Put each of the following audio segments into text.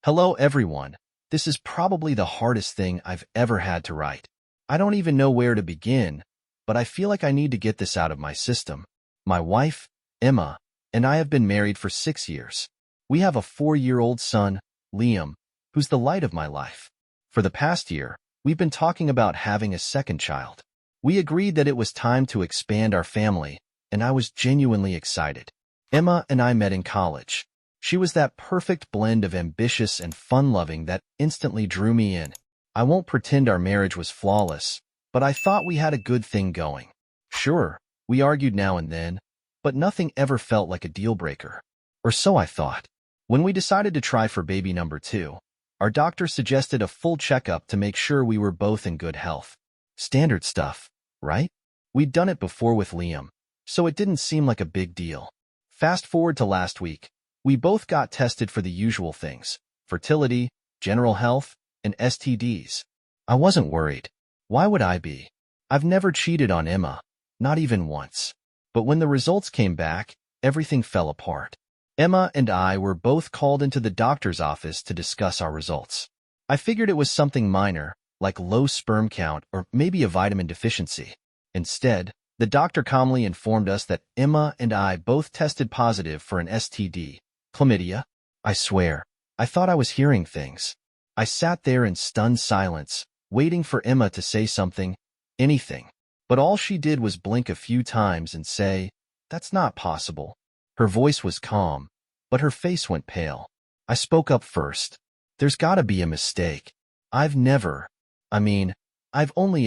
Hello everyone. This is probably the hardest thing I've ever had to write. I don't even know where to begin, but I feel like I need to get this out of my system. My wife, Emma, and I have been married for 6 years. We have a 4-year-old son, Liam, who's the light of my life. For the past year, we've been talking about having a second child. We agreed that it was time to expand our family, and I was genuinely excited. Emma and I met in college. She was that perfect blend of ambitious and fun-loving that instantly drew me in. I won't pretend our marriage was flawless, but I thought we had a good thing going. Sure, we argued now and then, but nothing ever felt like a deal-breaker. Or so I thought. When we decided to try for baby number 2, our doctor suggested a full checkup to make sure we were both in good health. Standard stuff, right? We'd done it before with Liam, so it didn't seem like a big deal. Fast forward to last week. We both got tested for the usual things: fertility, general health, and STDs. I wasn't worried. Why would I be? I've never cheated on Emma, not even once. But when the results came back, everything fell apart. Emma and I were both called into the doctor's office to discuss our results. I figured it was something minor, like low sperm count or maybe a vitamin deficiency. Instead, the doctor calmly informed us that Emma and I both tested positive for an STD. Chlamydia? I swear, I thought I was hearing things. I sat there in stunned silence, waiting for Emma to say something, anything. But all she did was blink a few times and say, "That's not possible." Her voice was calm, but her face went pale. I spoke up first. "There's gotta be a mistake. I've only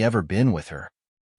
ever been with her."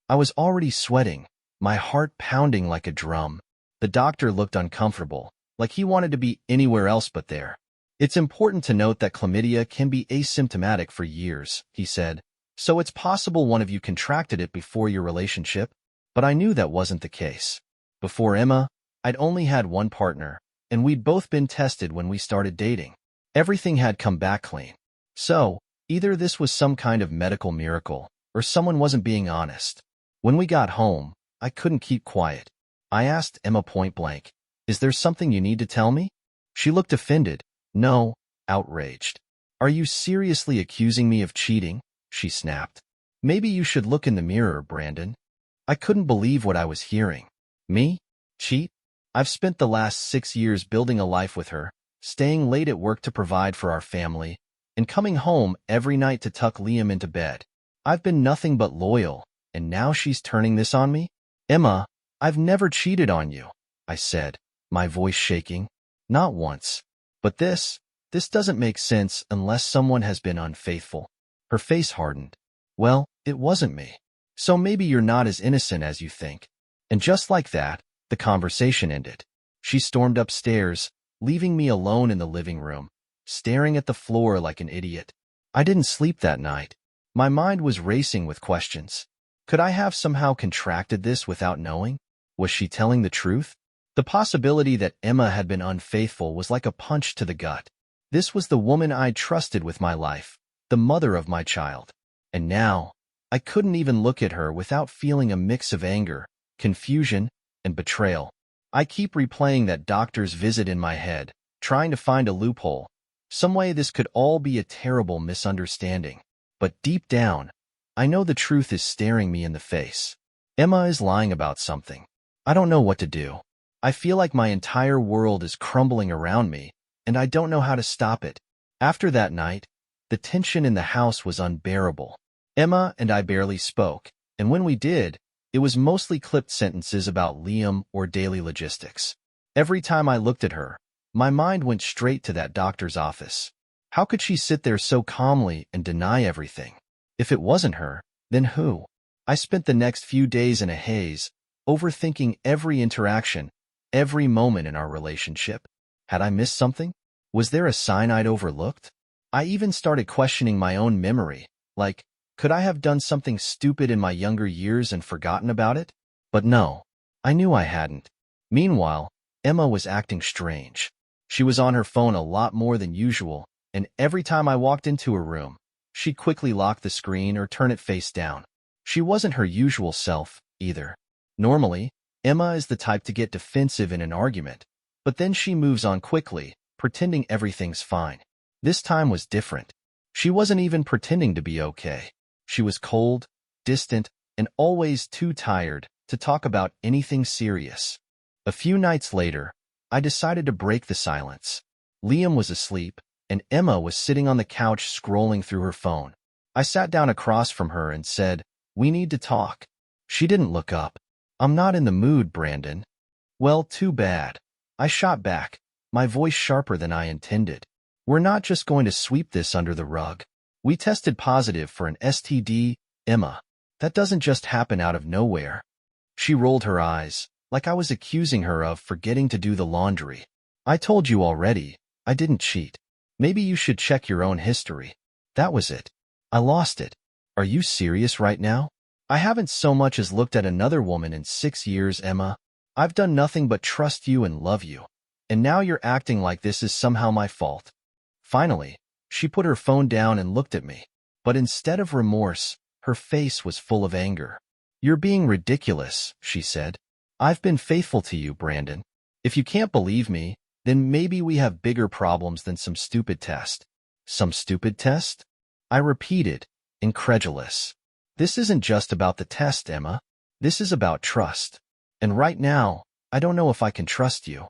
I was already sweating, my heart pounding like a drum. The doctor looked uncomfortable, like he wanted to be anywhere else but there. "It's important to note that chlamydia can be asymptomatic for years," he said, "so it's possible one of you contracted it before your relationship." But I knew that wasn't the case. Before Emma, I'd only had one partner, and we'd both been tested when we started dating. Everything had come back clean. So, either this was some kind of medical miracle, or someone wasn't being honest. When we got home, I couldn't keep quiet. I asked Emma point blank, "Is there something you need to tell me?" She looked offended. "No," outraged. "Are you seriously accusing me of cheating?" she snapped. "Maybe you should look in the mirror, Brandon." I couldn't believe what I was hearing. Me? Cheat? I've spent the last 6 years building a life with her, staying late at work to provide for our family, and coming home every night to tuck Liam into bed. I've been nothing but loyal, and now she's turning this on me? "Emma, I've never cheated on you," I said, my voice shaking. "Not once. But this doesn't make sense unless someone has been unfaithful." Her face hardened. "Well, it wasn't me. So maybe you're not as innocent as you think." And just like that, the conversation ended. She stormed upstairs, leaving me alone in the living room, staring at the floor like an idiot. I didn't sleep that night. My mind was racing with questions. Could I have somehow contracted this without knowing? Was she telling the truth? The possibility that Emma had been unfaithful was like a punch to the gut. This was the woman I'd trusted with my life, the mother of my child. And now, I couldn't even look at her without feeling a mix of anger, confusion, and betrayal. I keep replaying that doctor's visit in my head, trying to find a loophole, some way this could all be a terrible misunderstanding. But deep down, I know the truth is staring me in the face. Emma is lying about something. I don't know what to do. I feel like my entire world is crumbling around me, and I don't know how to stop it. After that night, the tension in the house was unbearable. Emma and I barely spoke, and when we did, it was mostly clipped sentences about Liam or daily logistics. Every time I looked at her, my mind went straight to that doctor's office. How could she sit there so calmly and deny everything? If it wasn't her, then who? I spent the next few days in a haze, overthinking every interaction, every moment in our relationship. Had I missed something? Was there a sign I'd overlooked? I even started questioning my own memory, like, could I have done something stupid in my younger years and forgotten about it? But no, I knew I hadn't. Meanwhile, Emma was acting strange. She was on her phone a lot more than usual, and every time I walked into her room, she'd quickly lock the screen or turn it face down. She wasn't her usual self, either. Normally, Emma is the type to get defensive in an argument, but then she moves on quickly, pretending everything's fine. This time was different. She wasn't even pretending to be okay. She was cold, distant, and always too tired to talk about anything serious. A few nights later, I decided to break the silence. Liam was asleep, and Emma was sitting on the couch scrolling through her phone. I sat down across from her and said, "We need to talk." She didn't look up. "I'm not in the mood, Brandon." "Well, too bad." I shot back, my voice sharper than I intended. "We're not just going to sweep this under the rug. We tested positive for an STD, Emma. That doesn't just happen out of nowhere." She rolled her eyes, like I was accusing her of forgetting to do the laundry. "I told you already, I didn't cheat. Maybe you should check your own history." That was it. I lost it. "Are you serious right now? I haven't so much as looked at another woman in 6 years, Emma. I've done nothing but trust you and love you. And now you're acting like this is somehow my fault." Finally, she put her phone down and looked at me. But instead of remorse, her face was full of anger. "You're being ridiculous," she said. "I've been faithful to you, Brandon. If you can't believe me, then maybe we have bigger problems than some stupid test." "Some stupid test?" I repeated, incredulous. "This isn't just about the test, Emma. This is about trust. And right now, I don't know if I can trust you."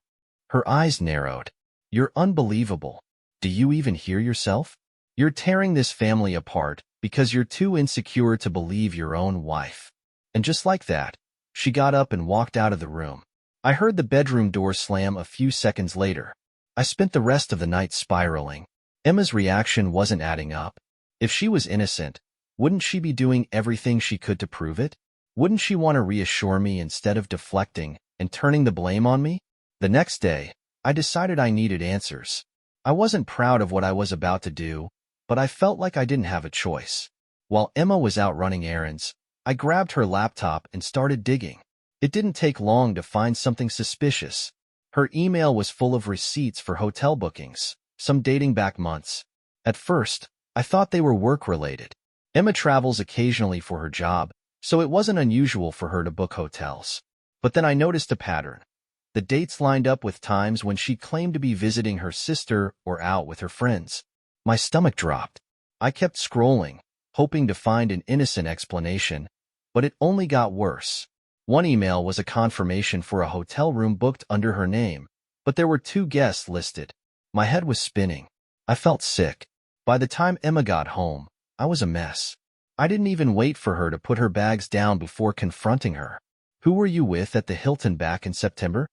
Her eyes narrowed. "You're unbelievable. Do you even hear yourself? You're tearing this family apart because you're too insecure to believe your own wife." And just like that, she got up and walked out of the room. I heard the bedroom door slam a few seconds later. I spent the rest of the night spiraling. Emma's reaction wasn't adding up. If she was innocent, wouldn't she be doing everything she could to prove it? Wouldn't she want to reassure me instead of deflecting and turning the blame on me? The next day, I decided I needed answers. I wasn't proud of what I was about to do, but I felt like I didn't have a choice. While Emma was out running errands, I grabbed her laptop and started digging. It didn't take long to find something suspicious. Her email was full of receipts for hotel bookings, some dating back months. At first, I thought they were work-related. Emma travels occasionally for her job, so it wasn't unusual for her to book hotels. But then I noticed a pattern. The dates lined up with times when she claimed to be visiting her sister or out with her friends. My stomach dropped. I kept scrolling, hoping to find an innocent explanation, but it only got worse. One email was a confirmation for a hotel room booked under her name, but there were 2 guests listed. My head was spinning. I felt sick. By the time Emma got home, I was a mess. I didn't even wait for her to put her bags down before confronting her. "Who were you with at the Hilton back in September?"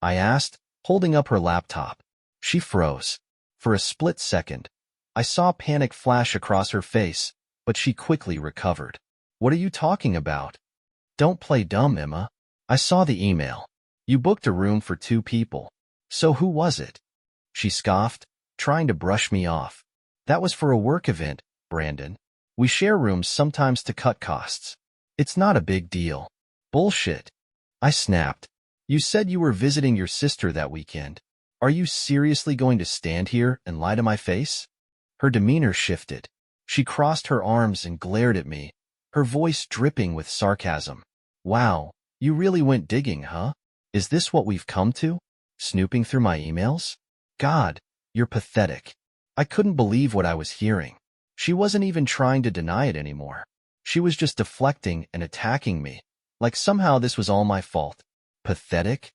I asked, holding up her laptop. She froze. For a split second, I saw panic flash across her face, but she quickly recovered. "What are you talking about?" "Don't play dumb, Emma. I saw the email. You booked a room for 2 people. So who was it?" She scoffed, trying to brush me off. "That was for a work event, Brandon. We share rooms sometimes to cut costs. It's not a big deal." "Bullshit." I snapped. "You said you were visiting your sister that weekend. Are you seriously going to stand here and lie to my face?" Her demeanor shifted. She crossed her arms and glared at me, her voice dripping with sarcasm. "Wow, you really went digging, huh? Is this what we've come to? Snooping through my emails? God, you're pathetic." I couldn't believe what I was hearing. She wasn't even trying to deny it anymore. She was just deflecting and attacking me, like somehow this was all my fault. "Pathetic?"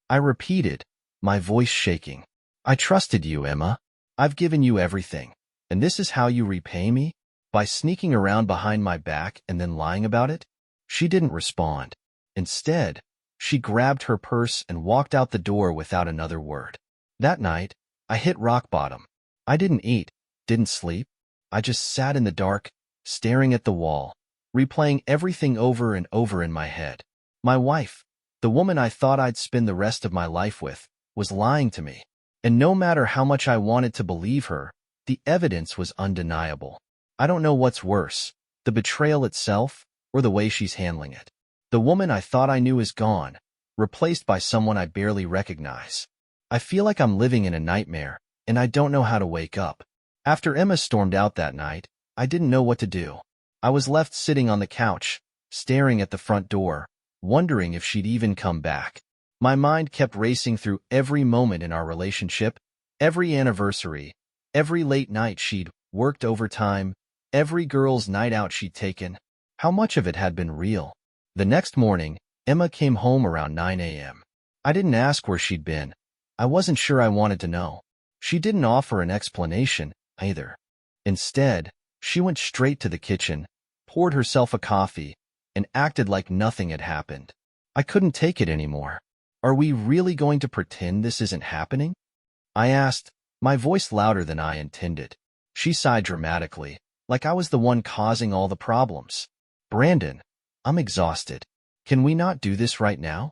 I repeated, my voice shaking. "I trusted you, Emma. I've given you everything. And this is how you repay me? By sneaking around behind my back and then lying about it?" She didn't respond. Instead, she grabbed her purse and walked out the door without another word. That night, I hit rock bottom. I didn't eat, didn't sleep. I just sat in the dark, staring at the wall, replaying everything over and over in my head. My wife, the woman I thought I'd spend the rest of my life with, was lying to me. And no matter how much I wanted to believe her, the evidence was undeniable. I don't know what's worse, the betrayal itself or the way she's handling it. The woman I thought I knew is gone, replaced by someone I barely recognize. I feel like I'm living in a nightmare, and I don't know how to wake up. After Emma stormed out that night, I didn't know what to do. I was left sitting on the couch, staring at the front door, wondering if she'd even come back. My mind kept racing through every moment in our relationship, every anniversary, Every late night she'd worked overtime, every girl's night out she'd taken. How much of it had been real? The next morning, Emma came home around 9 a.m. I didn't ask where she'd been. I wasn't sure I wanted to know. She didn't offer an explanation, either. Instead, she went straight to the kitchen, poured herself a coffee, and acted like nothing had happened. I couldn't take it anymore. Are we really going to pretend this isn't happening? I asked, my voice louder than I intended. She sighed dramatically, like I was the one causing all the problems. Brandon, I'm exhausted. Can we not do this right now?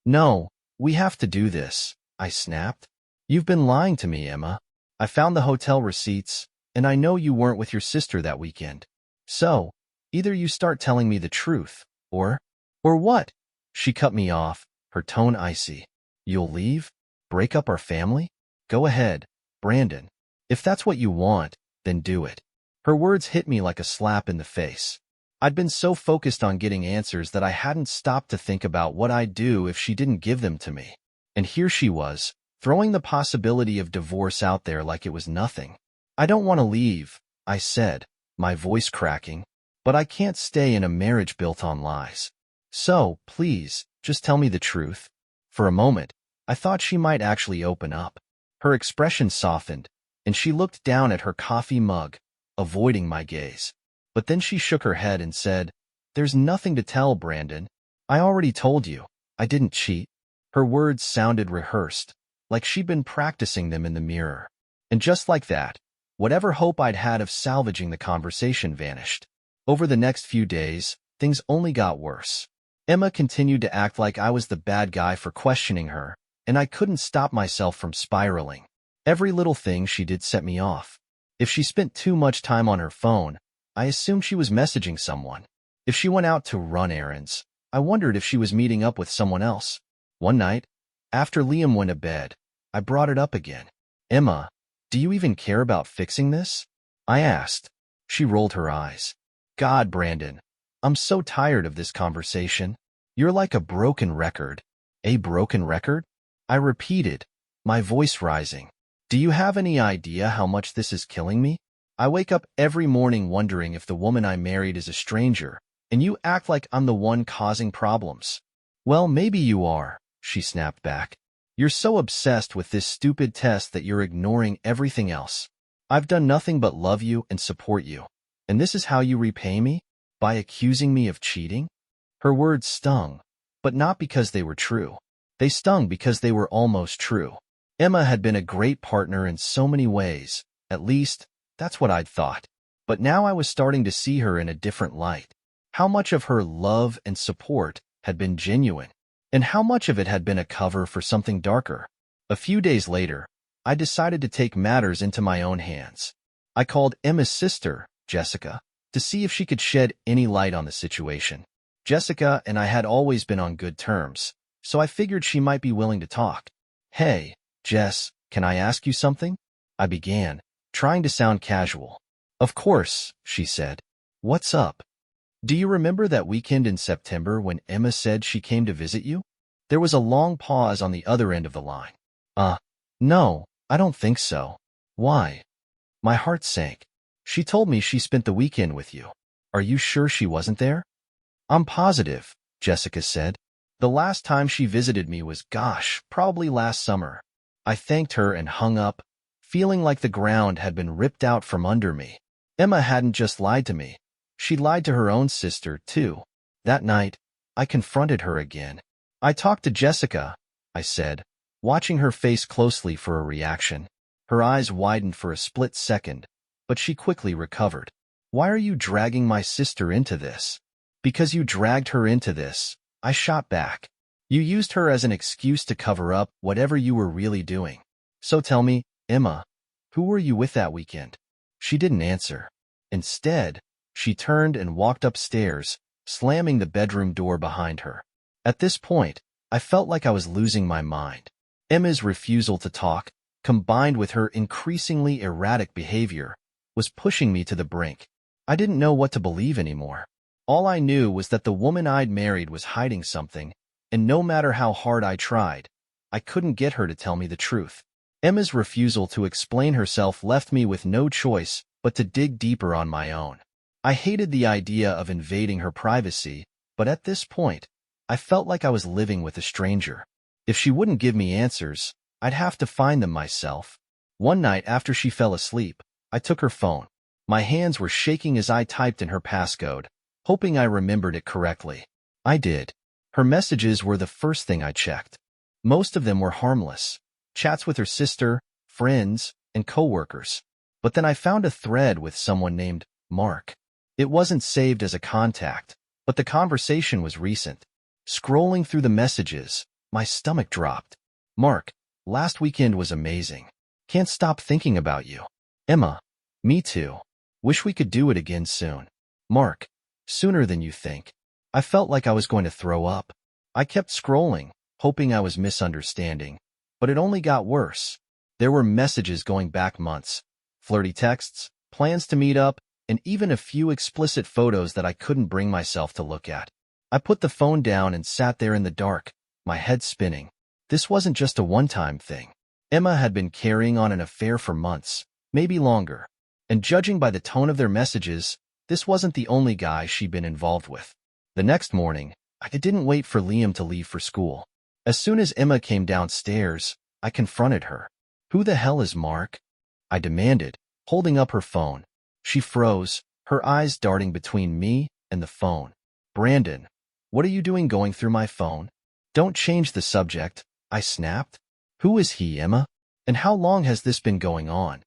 No, we have to do this, I snapped. You've been lying to me, Emma. I found the hotel receipts, and I know you weren't with your sister that weekend. So, either you start telling me the truth, or what? She cut me off, her tone icy. You'll leave? Break up our family? Go ahead, Brandon. If that's what you want, then do it. Her words hit me like a slap in the face. I'd been so focused on getting answers that I hadn't stopped to think about what I'd do if she didn't give them to me. And here she was, throwing the possibility of divorce out there like it was nothing. I don't want to leave, I said, my voice cracking, but I can't stay in a marriage built on lies. So, please, just tell me the truth. For a moment, I thought she might actually open up. Her expression softened, and she looked down at her coffee mug, avoiding my gaze. But then she shook her head and said, There's nothing to tell, Brandon. I already told you. I didn't cheat. Her words sounded rehearsed, like she'd been practicing them in the mirror. And just like that, whatever hope I'd had of salvaging the conversation vanished. Over the next few days, things only got worse. Emma continued to act like I was the bad guy for questioning her, and I couldn't stop myself from spiraling. Every little thing she did set me off. If she spent too much time on her phone, I assumed she was messaging someone. If she went out to run errands, I wondered if she was meeting up with someone else. One night, after Liam went to bed, I brought it up again. Emma, do you even care about fixing this? I asked. She rolled her eyes. God, Brandon, I'm so tired of this conversation. You're like a broken record. A broken record? I repeated, my voice rising. Do you have any idea how much this is killing me? I wake up every morning wondering if the woman I married is a stranger, and you act like I'm the one causing problems. Well, maybe you are, she snapped back. You're so obsessed with this stupid test that you're ignoring everything else. I've done nothing but love you and support you. And this is how you repay me? By accusing me of cheating? Her words stung, but not because they were true. They stung because they were almost true. Emma had been a great partner in so many ways, at least, that's what I'd thought. But now I was starting to see her in a different light. How much of her love and support had been genuine, and how much of it had been a cover for something darker. A few days later, I decided to take matters into my own hands. I called Emma's sister, Jessica, to see if she could shed any light on the situation. Jessica and I had always been on good terms, so I figured she might be willing to talk. Hey, Jess, can I ask you something? I began, trying to sound casual. Of course, she said. What's up? Do you remember that weekend in September when Emma said she came to visit you? There was a long pause on the other end of the line. No, I don't think so. Why? My heart sank. She told me she spent the weekend with you. Are you sure she wasn't there? I'm positive, Jessica said. The last time she visited me was, probably last summer. I thanked her and hung up, feeling like the ground had been ripped out from under me. Emma hadn't just lied to me. She lied to her own sister, too. That night, I confronted her again. I talked to Jessica, I said, watching her face closely for a reaction. Her eyes widened for a split second, but she quickly recovered. Why are you dragging my sister into this? Because you dragged her into this, I shot back. You used her as an excuse to cover up whatever you were really doing. So tell me, Emma, who were you with that weekend? She didn't answer. Instead, she turned and walked upstairs, slamming the bedroom door behind her. At this point, I felt like I was losing my mind. Emma's refusal to talk, combined with her increasingly erratic behavior, was pushing me to the brink. I didn't know what to believe anymore. All I knew was that the woman I'd married was hiding something, and no matter how hard I tried, I couldn't get her to tell me the truth. Emma's refusal to explain herself left me with no choice but to dig deeper on my own. I hated the idea of invading her privacy, but at this point, I felt like I was living with a stranger. If she wouldn't give me answers, I'd have to find them myself. One night after she fell asleep, I took her phone. My hands were shaking as I typed in her passcode, hoping I remembered it correctly. I did. Her messages were the first thing I checked. Most of them were harmless, chats with her sister, friends, and coworkers. But then I found a thread with someone named Mark. It wasn't saved as a contact, but the conversation was recent. Scrolling through the messages, my stomach dropped. Mark, last weekend was amazing. Can't stop thinking about you. Emma, me too. Wish we could do it again soon. Mark, sooner than you think. I felt like I was going to throw up. I kept scrolling, hoping I was misunderstanding, but it only got worse. There were messages going back months, flirty texts, plans to meet up, and even a few explicit photos that I couldn't bring myself to look at. I put the phone down and sat there in the dark, my head spinning. This wasn't just a one-time thing. Emma had been carrying on an affair for months, maybe longer. And judging by the tone of their messages, this wasn't the only guy she'd been involved with. The next morning, I didn't wait for Liam to leave for school. As soon as Emma came downstairs, I confronted her. Who the hell is Mark? I demanded, holding up her phone. She froze, her eyes darting between me and the phone. Brandon, what are you doing going through my phone? Don't change the subject, I snapped. Who is he, Emma? And how long has this been going on?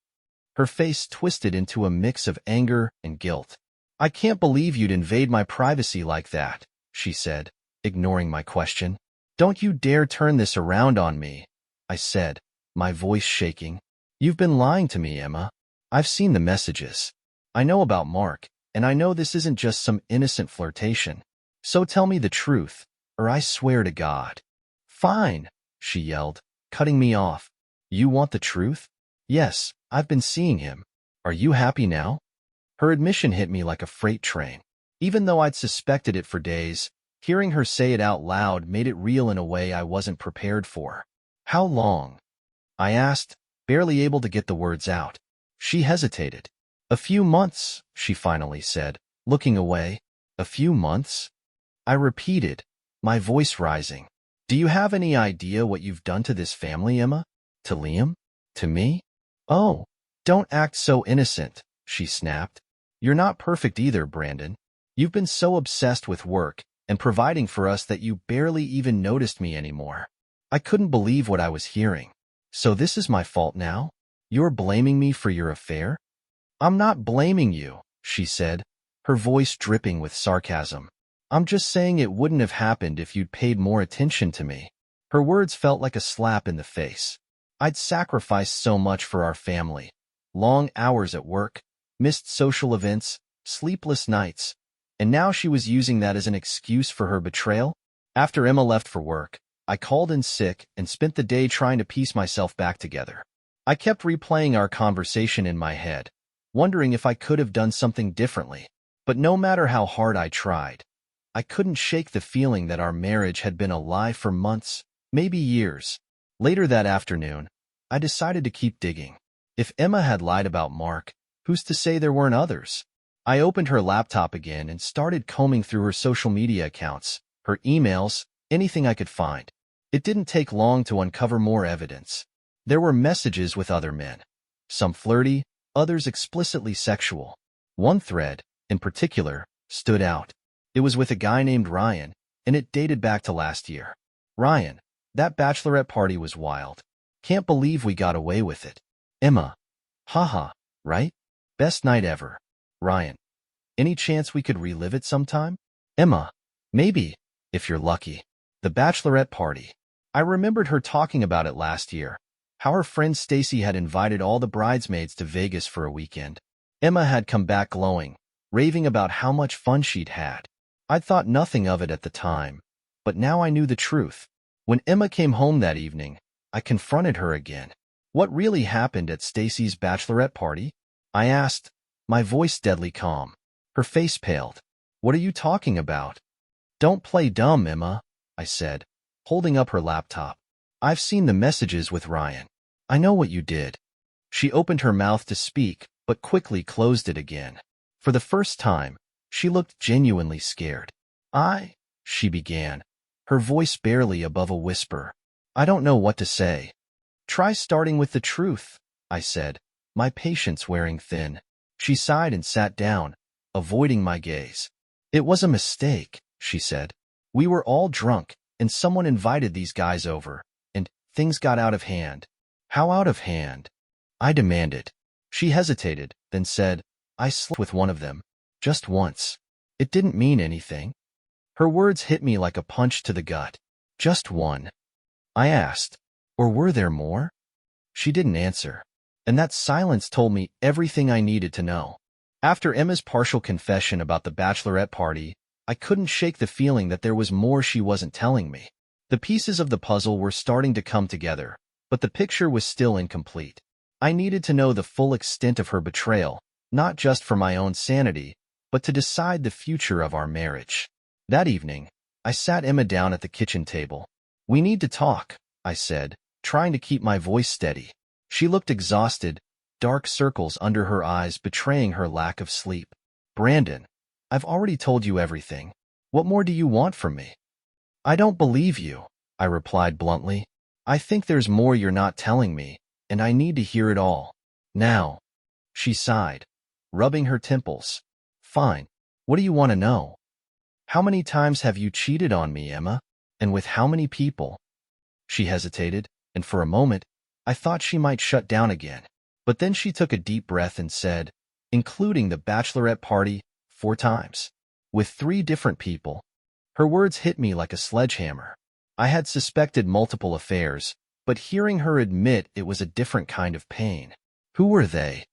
Her face twisted into a mix of anger and guilt. I can't believe you'd invade my privacy like that, she said, ignoring my question. Don't you dare turn this around on me, I said, my voice shaking. You've been lying to me, Emma. I've seen the messages. I know about Mark, and I know this isn't just some innocent flirtation. So tell me the truth, or I swear to God. Fine, she yelled, cutting me off. You want the truth? Yes, I've been seeing him. Are you happy now? Her admission hit me like a freight train. Even though I'd suspected it for days, hearing her say it out loud made it real in a way I wasn't prepared for. How long? I asked, barely able to get the words out. She hesitated. A few months, she finally said, looking away. A few months? I repeated, my voice rising. Do you have any idea what you've done to this family, Emma? To Liam? To me? Oh, don't act so innocent, she snapped. You're not perfect either, Brandon. You've been so obsessed with work and providing for us that you barely even noticed me anymore. I couldn't believe what I was hearing. So this is my fault now? You're blaming me for your affair? I'm not blaming you, she said, her voice dripping with sarcasm. I'm just saying it wouldn't have happened if you'd paid more attention to me. Her words felt like a slap in the face. I'd sacrificed so much for our family. Long hours at work, missed social events, sleepless nights, and now she was using that as an excuse for her betrayal? After Emma left for work, I called in sick and spent the day trying to piece myself back together. I kept replaying our conversation in my head, wondering if I could have done something differently. But no matter how hard I tried, I couldn't shake the feeling that our marriage had been a lie for months, maybe years. Later that afternoon, I decided to keep digging. If Emma had lied about Mark, who's to say there weren't others? I opened her laptop again and started combing through her social media accounts, her emails, anything I could find. It didn't take long to uncover more evidence. There were messages with other men, some flirty, others explicitly sexual. One thread, in particular, stood out. It was with a guy named Ryan, and it dated back to last year. Ryan, that bachelorette party was wild. Can't believe we got away with it. Emma. Haha, right? Best night ever. Ryan. Any chance we could relive it sometime? Emma. Maybe, if you're lucky. The bachelorette party. I remembered her talking about it last year, how her friend Stacy had invited all the bridesmaids to Vegas for a weekend. Emma had come back glowing, raving about how much fun she'd had. I'd thought nothing of it at the time, but now I knew the truth. When Emma came home that evening, I confronted her again. What really happened at Stacy's bachelorette party? I asked, my voice deadly calm. Her face paled. What are you talking about? Don't play dumb, Emma, I said, holding up her laptop. I've seen the messages with Ryan. I know what you did. She opened her mouth to speak, but quickly closed it again. For the first time, she looked genuinely scared. She began, her voice barely above a whisper. I don't know what to say. Try starting with the truth, I said, my patience wearing thin. She sighed and sat down, avoiding my gaze. It was a mistake, she said. We were all drunk, and someone invited these guys over, and things got out of hand. How out of hand? I demanded. She hesitated, then said, I slept with one of them. Just once. It didn't mean anything. Her words hit me like a punch to the gut. Just one. I asked, or were there more? She didn't answer, and that silence told me everything I needed to know. After Emma's partial confession about the bachelorette party, I couldn't shake the feeling that there was more she wasn't telling me. The pieces of the puzzle were starting to come together, but the picture was still incomplete. I needed to know the full extent of her betrayal, not just for my own sanity, but to decide the future of our marriage. That evening, I sat Emma down at the kitchen table. We need to talk, I said, trying to keep my voice steady. She looked exhausted, dark circles under her eyes betraying her lack of sleep. Brandon, I've already told you everything. What more do you want from me? I don't believe you, I replied bluntly. I think there's more you're not telling me, and I need to hear it all. Now. She sighed, rubbing her temples. Fine. What do you want to know? How many times have you cheated on me, Emma? And with how many people? She hesitated, and for a moment, I thought she might shut down again. But then she took a deep breath and said, including the bachelorette party, 4 times. With 3 different people. Her words hit me like a sledgehammer. I had suspected multiple affairs, but hearing her admit it was a different kind of pain. Who were they?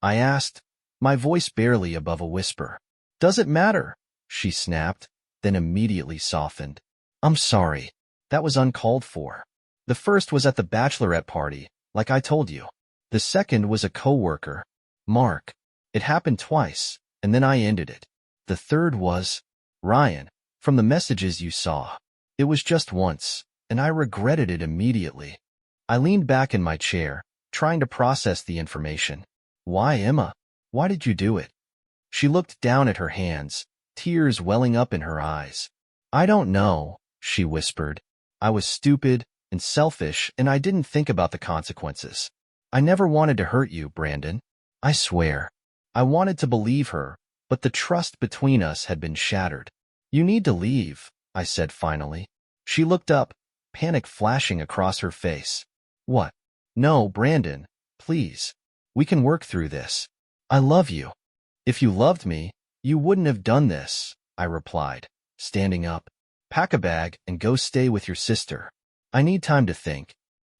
I asked, my voice barely above a whisper. Does it matter? She snapped, then immediately softened. I'm sorry. That was uncalled for. The first was at the bachelorette party, like I told you. The second was a coworker, Mark. It happened twice, and then I ended it. The third was Ryan, from the messages you saw. It was just once, and I regretted it immediately. I leaned back in my chair, trying to process the information. Why, Emma? Why did you do it? She looked down at her hands, tears welling up in her eyes. I don't know, she whispered. I was stupid and selfish, and I didn't think about the consequences. I never wanted to hurt you, Brandon. I swear. I wanted to believe her, but the trust between us had been shattered. You need to leave, I said finally. She looked up, panic flashing across her face. What? No, Brandon, please. We can work through this. I love you. If you loved me, you wouldn't have done this, I replied, standing up. Pack a bag and go stay with your sister. I need time to think.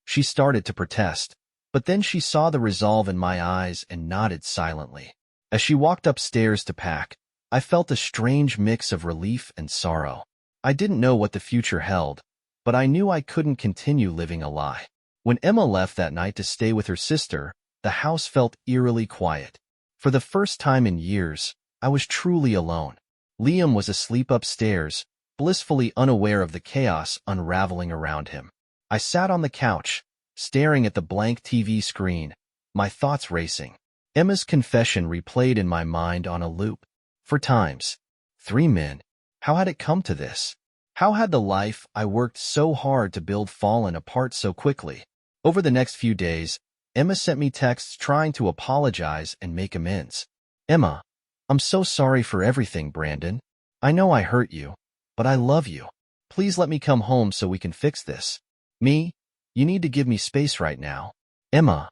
She started to protest, but then she saw the resolve in my eyes and nodded silently. As she walked upstairs to pack, I felt a strange mix of relief and sorrow. I didn't know what the future held, but I knew I couldn't continue living a lie. When Emma left that night to stay with her sister, the house felt eerily quiet. For the first time in years, I was truly alone. Liam was asleep upstairs, blissfully unaware of the chaos unraveling around him. I sat on the couch, staring at the blank TV screen, my thoughts racing. Emma's confession replayed in my mind on a loop. For times. 3 men. How had it come to this? How had the life I worked so hard to build fallen apart so quickly? Over the next few days, Emma sent me texts trying to apologize and make amends. Emma, I'm so sorry for everything, Brandon. I know I hurt you, but I love you. Please let me come home so we can fix this. Me, you need to give me space right now. Emma,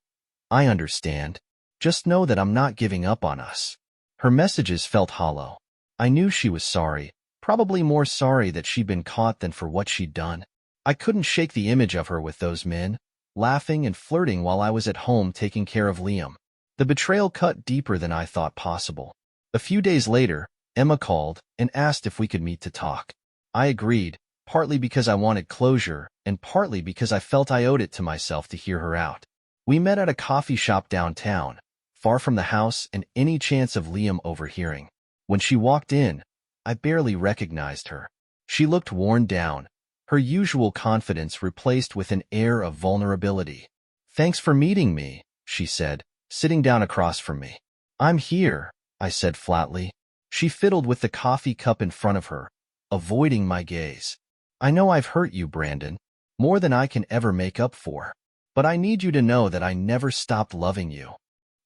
I understand. Just know that I'm not giving up on us. Her messages felt hollow. I knew she was sorry, probably more sorry that she'd been caught than for what she'd done. I couldn't shake the image of her with those men, laughing and flirting while I was at home taking care of Liam. The betrayal cut deeper than I thought possible. A few days later, Emma called and asked if we could meet to talk. I agreed, partly because I wanted closure and partly because I felt I owed it to myself to hear her out. We met at a coffee shop downtown, far from the house and any chance of Liam overhearing. When she walked in, I barely recognized her. She looked worn down, her usual confidence replaced with an air of vulnerability. Thanks for meeting me, she said, sitting down across from me. I'm here, I said flatly. She fiddled with the coffee cup in front of her, avoiding my gaze. I know I've hurt you, Brandon, more than I can ever make up for. But I need you to know that I never stopped loving you.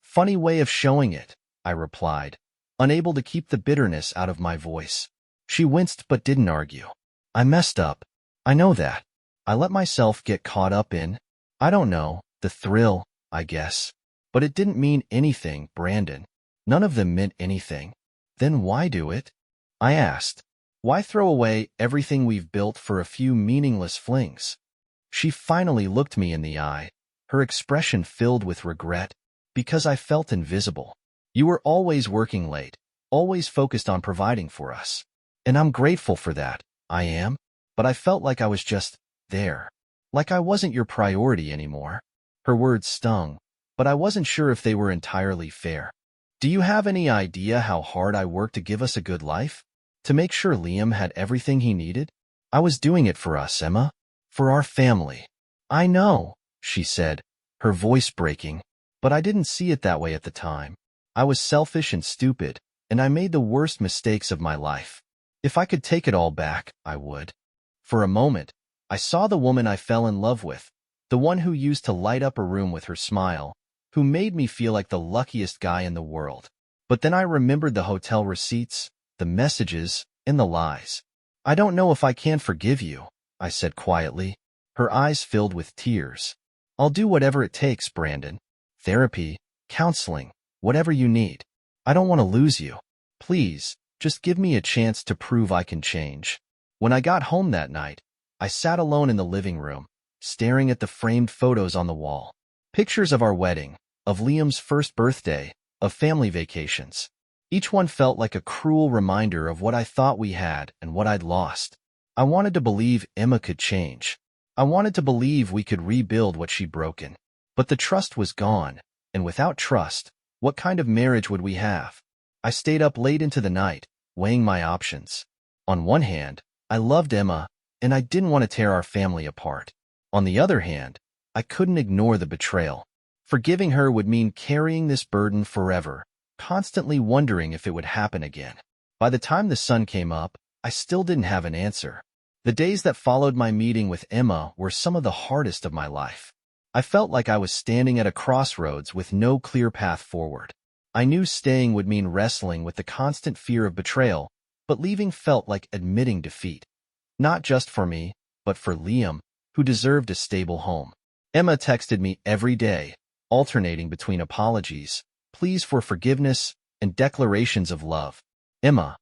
Funny way of showing it, I replied, unable to keep the bitterness out of my voice. She winced but didn't argue. I messed up. I know that. I let myself get caught up in, I don't know, the thrill, I guess. But it didn't mean anything, Brandon. None of them meant anything. Then why do it? I asked. Why throw away everything we've built for a few meaningless flings? She finally looked me in the eye, her expression filled with regret, because I felt invisible. You were always working late, always focused on providing for us. And I'm grateful for that, I am. But I felt like I was just there. Like I wasn't your priority anymore. Her words stung, but I wasn't sure if they were entirely fair. Do you have any idea how hard I worked to give us a good life? To make sure Liam had everything he needed? I was doing it for us, Emma. For our family. I know, she said, her voice breaking, but I didn't see it that way at the time. I was selfish and stupid, and I made the worst mistakes of my life. If I could take it all back, I would. For a moment, I saw the woman I fell in love with, the one who used to light up a room with her smile, who made me feel like the luckiest guy in the world. But then I remembered the hotel receipts, the messages, and the lies. I don't know if I can forgive you, I said quietly, her eyes filled with tears. I'll do whatever it takes, Brandon. Therapy, counseling, whatever you need. I don't want to lose you. Please, just give me a chance to prove I can change. When I got home that night, I sat alone in the living room, staring at the framed photos on the wall. Pictures of our wedding, of Liam's first birthday, of family vacations. Each one felt like a cruel reminder of what I thought we had and what I'd lost. I wanted to believe Emma could change. I wanted to believe we could rebuild what she'd broken. But the trust was gone, and without trust, what kind of marriage would we have? I stayed up late into the night, weighing my options. On one hand, I loved Emma, and I didn't want to tear our family apart. On the other hand, I couldn't ignore the betrayal. Forgiving her would mean carrying this burden forever, constantly wondering if it would happen again. By the time the sun came up, I still didn't have an answer. The days that followed my meeting with Emma were some of the hardest of my life. I felt like I was standing at a crossroads with no clear path forward. I knew staying would mean wrestling with the constant fear of betrayal, but leaving felt like admitting defeat. Not just for me, but for Liam, who deserved a stable home. Emma texted me every day, alternating between apologies, pleas for forgiveness, and declarations of love. Emma,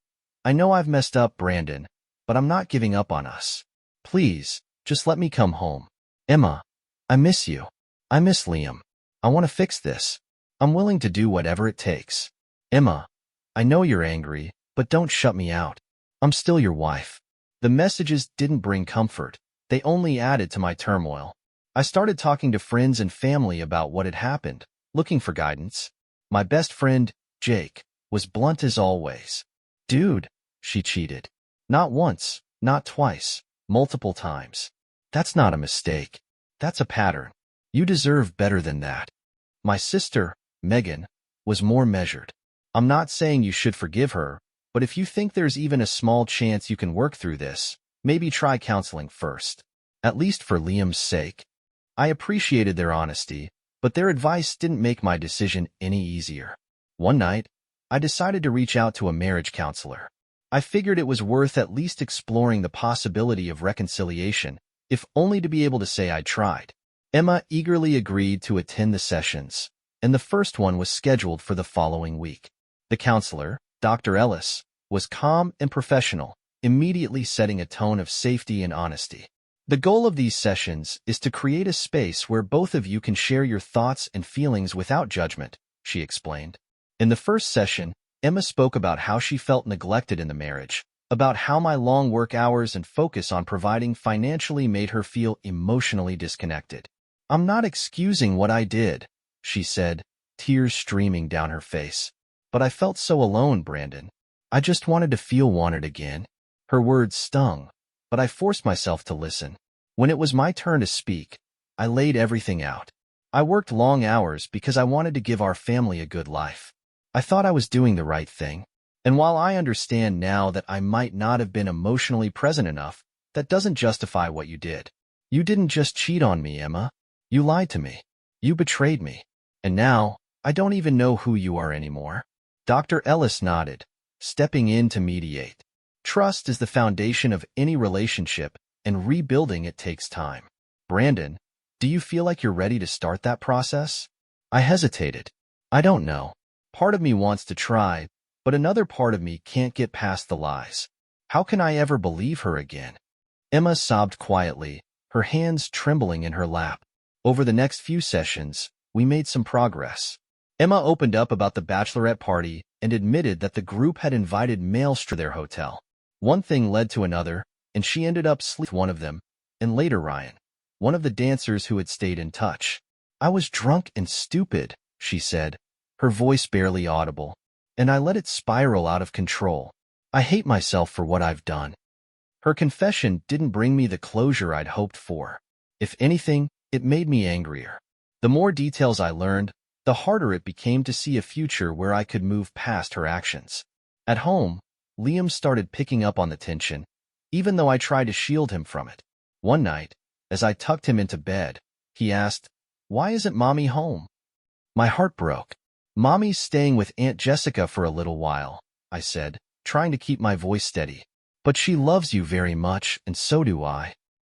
I know I've messed up, Brandon, but I'm not giving up on us. Please, just let me come home. Emma, I miss you. I miss Liam. I want to fix this. I'm willing to do whatever it takes. Emma, I know you're angry, but don't shut me out. I'm still your wife. The messages didn't bring comfort. They only added to my turmoil. I started talking to friends and family about what had happened, looking for guidance. My best friend, Jake, was blunt as always. Dude, she cheated. Not once, not twice, multiple times. That's not a mistake. That's a pattern. You deserve better than that. My sister, Megan, was more measured. I'm not saying you should forgive her, but if you think there's even a small chance you can work through this, maybe try counseling first. At least for Liam's sake. I appreciated their honesty, but their advice didn't make my decision any easier. One night, I decided to reach out to a marriage counselor. I figured it was worth at least exploring the possibility of reconciliation, if only to be able to say I'd tried. Emma eagerly agreed to attend the sessions, and the first one was scheduled for the following week. The counselor, Dr. Ellis, was calm and professional, immediately setting a tone of safety and honesty. The goal of these sessions is to create a space where both of you can share your thoughts and feelings without judgment, she explained. In the first session, Emma spoke about how she felt neglected in the marriage, about how my long work hours and focus on providing financially made her feel emotionally disconnected. I'm not excusing what I did, she said, tears streaming down her face. But I felt so alone, Brandon. I just wanted to feel wanted again. Her words stung, but I forced myself to listen. When it was my turn to speak, I laid everything out. I worked long hours because I wanted to give our family a good life. I thought I was doing the right thing. And while I understand now that I might not have been emotionally present enough, that doesn't justify what you did. You didn't just cheat on me, Emma. You lied to me. You betrayed me. And now, I don't even know who you are anymore. Dr. Ellis nodded, stepping in to mediate. Trust is the foundation of any relationship, and rebuilding it takes time. Brandon, do you feel like you're ready to start that process? I hesitated. I don't know. Part of me wants to try, but another part of me can't get past the lies. How can I ever believe her again? Emma sobbed quietly, her hands trembling in her lap. Over the next few sessions, we made some progress. Emma opened up about the bachelorette party and admitted that the group had invited males to their hotel. One thing led to another, and she ended up sleeping with one of them, and later Ryan, one of the dancers who had stayed in touch. I was drunk and stupid, she said, her voice barely audible, and I let it spiral out of control. I hate myself for what I've done. Her confession didn't bring me the closure I'd hoped for. If anything, it made me angrier. The more details I learned, the harder it became to see a future where I could move past her actions. At home, Liam started picking up on the tension, even though I tried to shield him from it. One night, as I tucked him into bed, he asked, "Why isn't Mommy home?" My heart broke. "Mommy's staying with Aunt Jessica for a little while," I said, trying to keep my voice steady. "But she loves you very much, and so do I."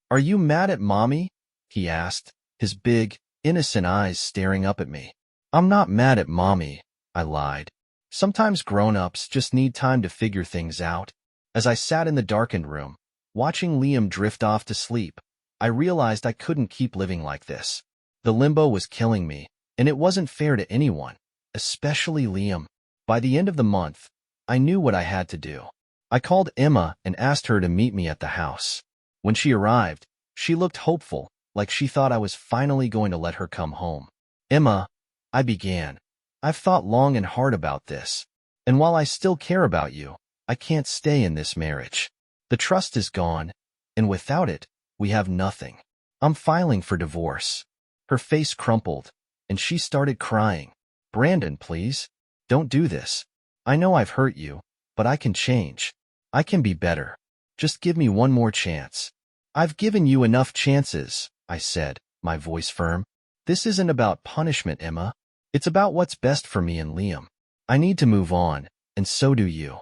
"Are you mad at Mommy?" he asked, his big, innocent eyes staring up at me. "I'm not mad at Mommy," I lied. "Sometimes grown-ups just need time to figure things out." As I sat in the darkened room, watching Liam drift off to sleep, I realized I couldn't keep living like this. The limbo was killing me, and it wasn't fair to anyone, especially Liam. By the end of the month, I knew what I had to do. I called Emma and asked her to meet me at the house. When she arrived, she looked hopeful, like she thought I was finally going to let her come home. "Emma," I began, "I've thought long and hard about this, and while I still care about you, I can't stay in this marriage. The trust is gone, and without it, we have nothing. I'm filing for divorce." Her face crumpled, and she started crying. "Brandon, please, don't do this. I know I've hurt you, but I can change. I can be better. Just give me one more chance." "I've given you enough chances," I said, my voice firm. "This isn't about punishment, Emma. It's about what's best for me and Liam. I need to move on, and so do you."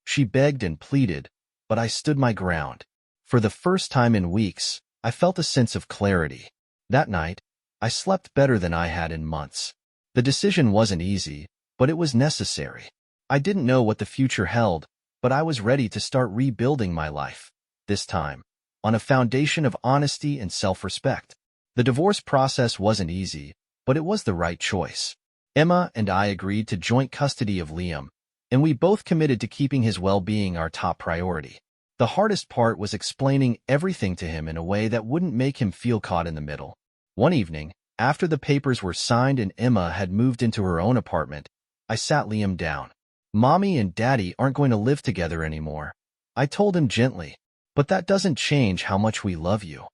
She begged and pleaded, but I stood my ground. For the first time in weeks, I felt a sense of clarity. That night, I slept better than I had in months. The decision wasn't easy, but it was necessary. I didn't know what the future held, but I was ready to start rebuilding my life, this time, on a foundation of honesty and self-respect. The divorce process wasn't easy, but it was the right choice. Emma and I agreed to joint custody of Liam, and we both committed to keeping his well-being our top priority. The hardest part was explaining everything to him in a way that wouldn't make him feel caught in the middle. One evening, after the papers were signed and Emma had moved into her own apartment, I sat Liam down. "Mommy and Daddy aren't going to live together anymore," I told him gently, "but that doesn't change how much we love you."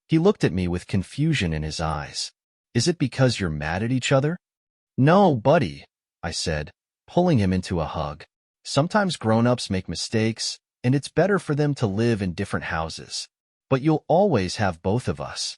He looked at me with confusion in his eyes. "Is it because you're mad at each other?" "No, buddy," I said, pulling him into a hug. "Sometimes grown-ups make mistakes, and it's better for them to live in different houses. But you'll always have both of us."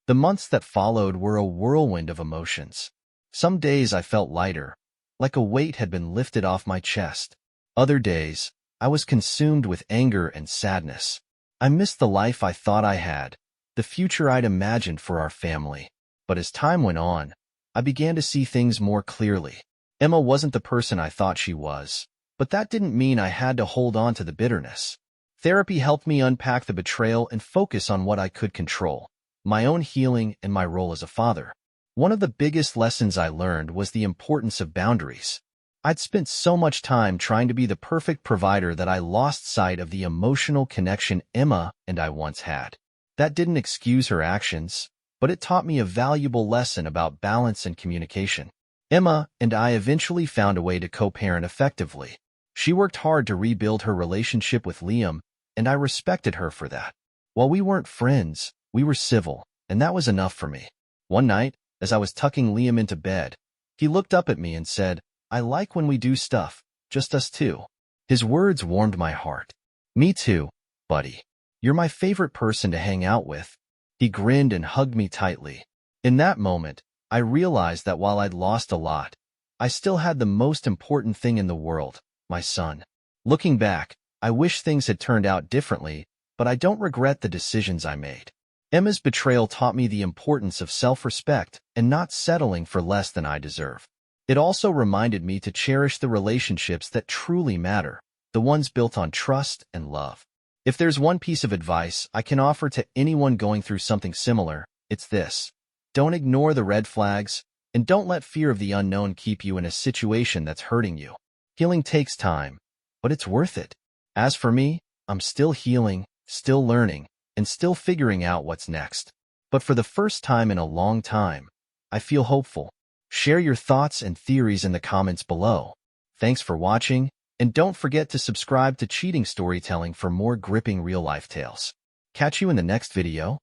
The months that followed were a whirlwind of emotions. Some days I felt lighter, like a weight had been lifted off my chest. Other days, I was consumed with anger and sadness. I missed the life I thought I had, the future I'd imagined for our family. But as time went on, I began to see things more clearly. Emma wasn't the person I thought she was, but that didn't mean I had to hold on to the bitterness. Therapy helped me unpack the betrayal and focus on what I could control, my own healing and my role as a father. One of the biggest lessons I learned was the importance of boundaries. I'd spent so much time trying to be the perfect provider that I lost sight of the emotional connection Emma and I once had. That didn't excuse her actions, but it taught me a valuable lesson about balance and communication. Emma and I eventually found a way to co-parent effectively. She worked hard to rebuild her relationship with Liam, and I respected her for that. While we weren't friends, we were civil, and that was enough for me. One night, as I was tucking Liam into bed. He looked up at me and said, "I like when we do stuff, just us two." His words warmed my heart. "Me too, buddy. You're my favorite person to hang out with." He grinned and hugged me tightly. In that moment, I realized that while I'd lost a lot, I still had the most important thing in the world, my son. Looking back, I wish things had turned out differently, but I don't regret the decisions I made. Emma's betrayal taught me the importance of self-respect and not settling for less than I deserve. It also reminded me to cherish the relationships that truly matter, the ones built on trust and love. If there's one piece of advice I can offer to anyone going through something similar, it's this. Don't ignore the red flags, and don't let fear of the unknown keep you in a situation that's hurting you. Healing takes time, but it's worth it. As for me, I'm still healing, still learning, and still figuring out what's next. But for the first time in a long time, I feel hopeful. Share your thoughts and theories in the comments below. Thanks for watching, and don't forget to subscribe to Cheating Storytelling for more gripping real-life tales. Catch you in the next video.